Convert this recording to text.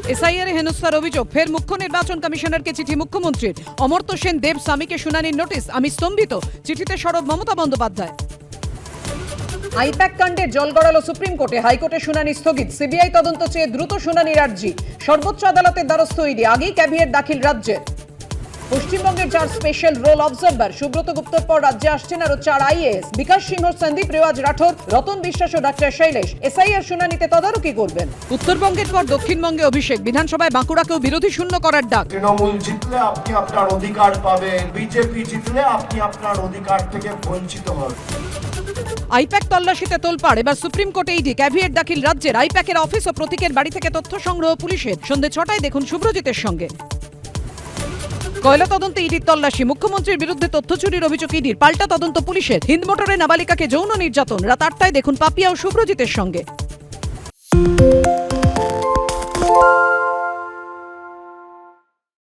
SIR হেনস্থার অভিযোগ, ফের মুখ্য নির্বাচন কমিশনারকে চিঠি মুখ্যমন্ত্রীর। অমর্ত্য সেন দেব স্বামীকে শুনানির নোটিশ, আমি স্তম্ভিত। চিঠিতে সরব মমতা বন্দ্যোপাধ্যায়। আইপ্যাক কাণ্ডে জল গড়ালো সুপ্রিম কোর্টে, হাইকোর্টের শুনানি স্থগিত। সিবিআই তদন্ত চেয়ে দ্রুত শুনানির আর্জি। সর্বোচ্চ আদালতের দ্বারস্থ ইডি, আগেই ক্যাভিয়েট দাখিল রাজ্যের। পশ্চিমবঙ্গের 4 স্পেশাল রোল অবজারভার, সুব্রত গুপ্তর পর রাজ্যে আসছেন আরো 4 আইএএস। বিকাশ সিংহ, সন্দীপ রেওয়াজ রাঠোর, রতন বিশ্বাস ও ডাক্তার শৈলেশ এসআইআর শুনানিতে তদারকি করবেন। উত্তরবঙ্গের পর দক্ষিণবঙ্গে অভিষেক, বিধানসভায় বাঁকুড়াকেও বিরোধী শূন্য করার ডাক। তৃণমূল জিতলে আপনি আপনার অধিকার পাবেন, বিজেপি জিতলে আপনি আপনার অধিকার থেকে বঞ্চিত হবেন। আইপ্যাক তল্লাশিতে তোলপাড়, এবার সুপ্রিম কোর্টে ইডি, ক্যাভিয়েট দাখিল রাজ্যের। আইপ্যাকের অফিস ও প্রতীকের বাড়ি থেকে তথ্য সংগ্রহ পুলিশের। সন্ধ্যে 6টায় দেখুন শুভ্রজিতের সঙ্গে। কয়লা তদন্তে ইডির তল্লাশি, মুখ্যমন্ত্রীর বিরুদ্ধে তথ্য চুরির অভিযোগ ইডির, পাল্টা তদন্ত পুলিশের। হিন্দ মোটরে নাবালিকাকে যৌন নির্যাতন, রাত 8টায় দেখুন পাপিয়া ও শুভ্রজিতের সঙ্গে।